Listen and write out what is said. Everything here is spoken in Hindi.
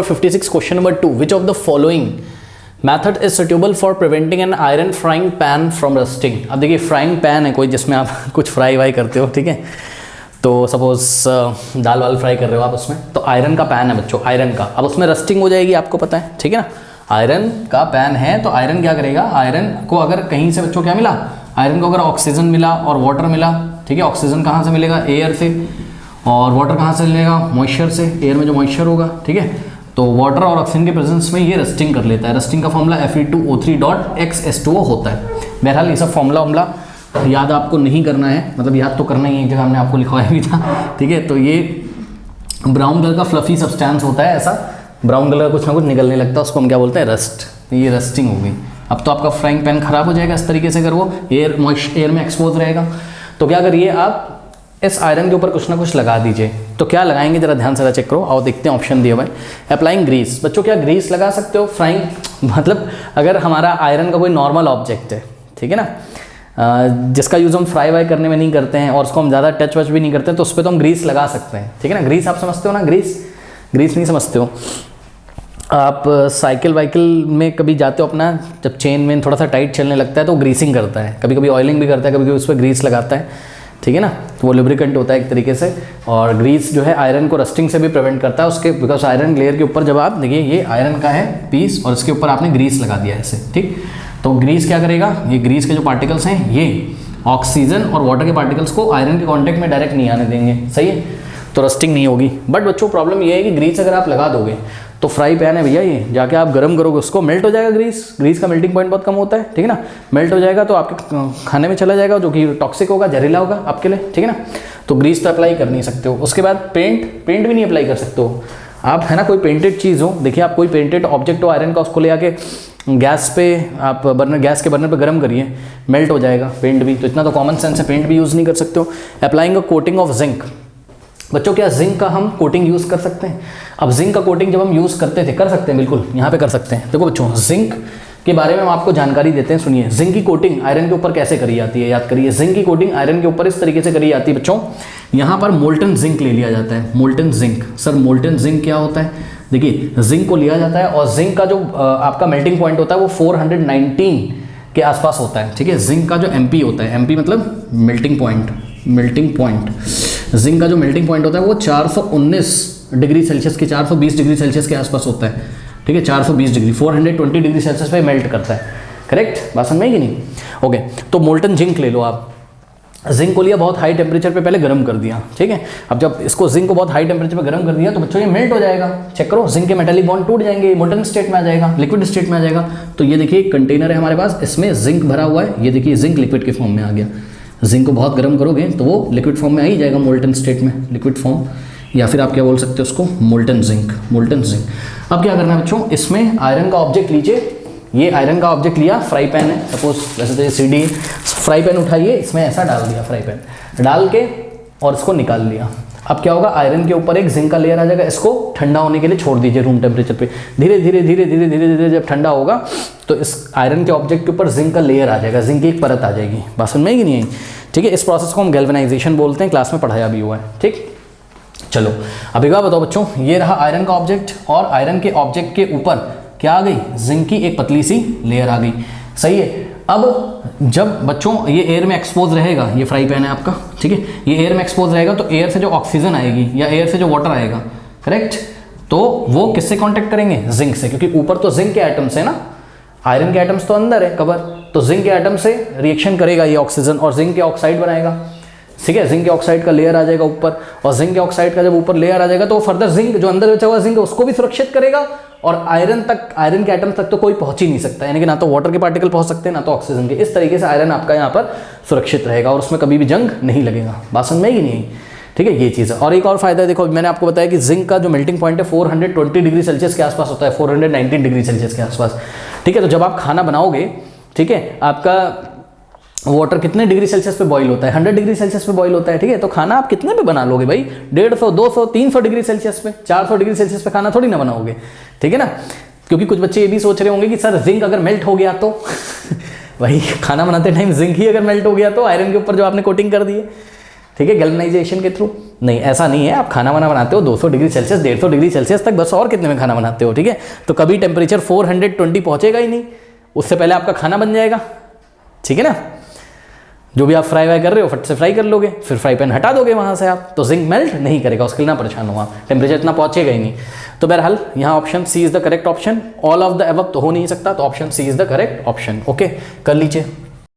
56 question number 2, which of the following method is suitable for preventing an iron frying pan from rusting. अब देखिए फ्राइंग पैन है कोई जिसमें आप कुछ फ्राई वाई करते हो, ठीक है, तो सपोज दाल वाल फ्राई कर रहे हो आप उसमें, तो आयरन का पैन है बच्चों, आयरन का, अब उसमें रस्टिंग हो जाएगी, आपको पता है, ठीक है ना। आयरन का पैन है तो आयरन क्या करेगा, आयरन को अगर कहीं से बच्चों क्या मिला, आयरन को अगर ऑक्सीजन मिला और वाटर मिला, ठीक है, ऑक्सीजन कहाँ से मिलेगा, एयर से, और वाटर कहाँ से मिलेगा, मॉइस्चर से, एयर में जो मॉइस्चर होगा, ठीक है, तो वाटर और ऑक्सीजन के प्रेजेंस में ये रस्टिंग कर लेता है। रस्टिंग का फॉर्मूला Fe2O3.XS2O होता है। बहरहाल ये सब फॉर्मूला याद आपको नहीं करना है, मतलब याद तो करना ही है, एक जगह हमने आपको लिखवाया भी था, ठीक है। तो ये ब्राउन कलर का फ्लफी सब्सटेंस होता है, ऐसा ब्राउन कलर का कुछ ना कुछ निकलने लगता है, उसको हम क्या बोलते हैं, रस्ट। ये रस्टिंग हो गई। अब तो आपका फ्राइंग पैन खराब हो जाएगा इस तरीके से अगर वो एयर में एक्सपोज रहेगा। तो क्या करिए आप इस आयरन के ऊपर कुछ ना कुछ लगा दीजिए। तो क्या लगाएंगे जरा ध्यान से चेक करो, आओ देखते हैं ऑप्शन दिए हुए। अप्लाइंग ग्रीस, बच्चों क्या ग्रीस लगा सकते हो फ्राइंग, मतलब अगर हमारा आयरन का कोई नॉर्मल ऑब्जेक्ट है, ठीक है ना, जिसका यूज़ हम फ्राई वाई करने में नहीं करते हैं और उसको हम ज़्यादा टच वच भी नहीं करते हैं, तो उस पर तो हम ग्रीस लगा सकते हैं, ठीक है ना। ग्रीस आप समझते हो ना, ग्रीस नहीं समझते हो आप, साइकिल वाइकिल में कभी जाते हो अपना, जब चेन में थोड़ा सा टाइट चलने लगता है तो ग्रीसिंग करता है, कभी कभी ऑयलिंग भी करता है, कभी कभी उस पर ग्रीस लगाता है, ठीक है ना। तो वो लुब्रिकेंट होता है एक तरीके से, और ग्रीस जो है आयरन को रस्टिंग से भी प्रिवेंट करता है उसके, बिकॉज आयरन लेयर के ऊपर जब आप देखिए ये आयरन का है पीस और इसके ऊपर आपने ग्रीस लगा दिया ऐसे, ठीक। तो ग्रीस क्या करेगा, ये ग्रीस के जो पार्टिकल्स हैं ये ऑक्सीजन और वाटर के पार्टिकल्स को आयरन के कॉन्टेक्ट में डायरेक्ट नहीं आने देंगे, सही है, तो रस्टिंग नहीं होगी। बट बच्चों प्रॉब्लम ये है कि ग्रीस अगर आप लगा दोगे तो फ्राई पैन है भैया, ये जाके आप गर्म करोगे उसको, मेल्ट हो जाएगा ग्रीस का मेल्टिंग पॉइंट बहुत कम होता है, ठीक है ना, मेल्ट हो जाएगा तो आपके खाने में चला जाएगा, जो कि टॉक्सिक होगा, जहरीला होगा आपके लिए, ठीक है ना। तो ग्रीस तो अप्लाई कर नहीं सकते हो। उसके बाद पेंट भी नहीं अप्लाई कर सकते हो आप, है ना। कोई पेंटेड चीज़ हो, देखिए आप कोई पेंटेड ऑब्जेक्ट हो आयरन का, उसको ले आके गैस पे आप गैस के बर्नर पे गर्म करिए, मेल्ट हो जाएगा पेंट भी, तो इतना तो कॉमन सेंस है, पेंट भी यूज़ नहीं कर सकते हो। Applying a coating of zinc, बच्चों क्या जिंक का हम कोटिंग यूज़ कर सकते हैं। अब जिंक का कोटिंग जब हम यूज़ करते थे, कर सकते हैं, बिल्कुल यहाँ पे कर सकते हैं। देखो बच्चों जिंक के बारे में हम आपको जानकारी देते हैं, सुनिए। जिंक की कोटिंग आयरन के ऊपर कैसे करी जाती है, याद करिए। जिंक की कोटिंग आयरन के ऊपर इस तरीके से करी जाती है बच्चों, यहाँ पर मोल्टन जिंक ले लिया जाता है। Molten zinc, sir molten zinc क्या होता है, देखिए जिंक को लिया जाता है और जिंक का जो आपका मेल्टिंग पॉइंट होता है वो 419 के आसपास होता है, ठीक है। जिंक का जो एमपी होता है, एमपी मतलब मेल्टिंग पॉइंट, जिंक का जो मेल्टिंग पॉइंट होता है वो 419 डिग्री सेल्सियस के, 420 डिग्री सेल्सियस के आसपास होता है, ठीक है। 420 डिग्री, 420 डिग्री सेल्सियस पे मेल्ट करता है, करेक्ट, बात समझ में कि नहीं। ओके, तो मोल्टन जिंक ले लो आप। जिंक को लिया, बहुत हाई टेम्परेचर पे पहले गर्म कर दिया, ठीक है। अब जब इसको जिंक को बहुत हाई टेम्परेचर पे गर्म कर दिया तो बच्चों ये मेल्ट हो जाएगा, चेक करो, जिंक के मेटालिक बॉन्ड टूट जाएंगे, मोल्टन स्टेट में आ जाएगा, लिक्विड स्टेट में आ जाएगा। तो ये देखिए कंटेनर है हमारे पास, इसमें जिंक भरा हुआ है, ये देखिए जिंक लिक्विड के फॉर्म में आ गया। जिंक को बहुत गर्म करोगे तो वो लिक्विड फॉर्म में आ ही जाएगा, मोल्टन स्टेट में, लिक्विड फॉर्म, या फिर आप क्या बोल सकते हो उसको, मोल्टन जिंक। अब क्या करना है बच्चों, इसमें आयरन का ऑब्जेक्ट लीजिए, ये आयरन का ऑब्जेक्ट लिया, फ्राई पैन है सपोज, वैसे तो ये सीडी, फ्राई पैन उठाइए, इसमें ऐसा डाल दिया, फ्राई पैन डाल के और इसको निकाल लिया। अब क्या होगा, आयरन के ऊपर एक जिंक का लेयर आ जाएगा, इसको ठंडा होने के लिए छोड़ दीजिए रूम टेम्परेचर पे। धीरे धीरे जब ठंडा होगा तो इस आयरन के ऑब्जेक्ट के ऊपर जिंक का लेयर आ जाएगा, जिंक की एक परत आ जाएगी, बात समझ में कि नहीं आई, ठीक है। इस प्रोसेस को हम गैल्वेनाइजेशन बोलते हैं, क्लास में पढ़ाया भी हुआ है, ठीक। चलो अब एक बात बताओ बच्चों, ये रहा आयरन का ऑब्जेक्ट और आयरन के ऑब्जेक्ट के ऊपर क्या आ गई, जिंक की एक पतली सी लेयर आ गई, सही है। अब जब बच्चों ये एयर में एक्सपोज रहेगा, ये फ्राई पैन है आपका, ठीक है, ये एयर में एक्सपोज रहेगा तो एयर से जो ऑक्सीजन आएगी या एयर से जो वाटर आएगा, करेक्ट, तो वो किससे कांटेक्ट करेंगे, जिंक से, क्योंकि ऊपर तो जिंक के एटम्स है ना, आयरन के एटम्स तो अंदर है कवर, तो जिंक के एटम से रिएक्शन करेगा ये ऑक्सीजन और जिंक के ऑक्साइड बनाएगा, ठीक है। जिंक के ऑक्साइड का लेयर आ जाएगा ऊपर, और जिंक के ऑक्साइड का जब ऊपर लेयर आ जाएगा तो फर्दर जिंक जो अंदर बचा हुआ जिंक उसको भी सुरक्षित करेगा, और आयरन के एटम तक तो कोई पहुंच ही नहीं सकता, यानी कि ना तो वाटर के पार्टिकल पहुंच सकते हैं ना तो ऑक्सीजन के। इस तरीके से आयरन आपका यहाँ पर सुरक्षित रहेगा और उसमें कभी भी जंग नहीं लगेगा, बात समझ में ही नहीं, ठीक है, ये चीज़ है। और एक और फायदा है, देखो मैंने आपको बताया कि जिंक का जो मेल्टिंग पॉइंट है 420 डिग्री सेल्सियस के आसपास होता है, 419 डिग्री सेल्सियस के आसपास, ठीक है। तो जब आप खाना बनाओगे, ठीक है, आपका वाटर कितने डिग्री सेल्सियस पे बॉईल होता है, 100 डिग्री सेल्सियस पे बॉईल होता है, ठीक है। तो खाना आप कितने पे बना लोगे भाई, 150, 200, 300 डिग्री सेल्सियस पे, 400 डिग्री सेल्सियस पे खाना थोड़ी ना बनाओगे, ठीक है ना। क्योंकि कुछ बच्चे ये भी सोच रहे होंगे कि सर जिंक अगर मेल्ट हो गया तो भाई खाना बनाते टाइम जिंक ही अगर मेल्ट हो गया तो आयरन के ऊपर जो आपने कोटिंग कर दी है, ठीक है, गैल्वेनाइजेशन के थ्रू नहीं, ऐसा नहीं है। आप खाना वाना बनाते हो 200 डिग्री सेल्सियस 150 डिग्री सेल्सियस तक, बस और कितने में खाना बनाते हो, ठीक है। तो कभी टेम्परेचर 420 पहुंचेगा ही नहीं, उससे पहले आपका खाना बन जाएगा, ठीक है ना। जो भी आप फ्राई वाई कर रहे हो फट से फ्राई कर लोगे, फिर फ्राई पैन हटा दोगे वहाँ से आप, तो जिंक मेल्ट नहीं करेगा, उसके लिए ना परेशान हो आप, टेम्परेचर इतना पहुँचेगा ही नहीं। तो बहरहाल यहाँ option C is the correct option. All of the above तो हो नहीं सकता, तो option C is the correct option. Okay, कर लीजिए।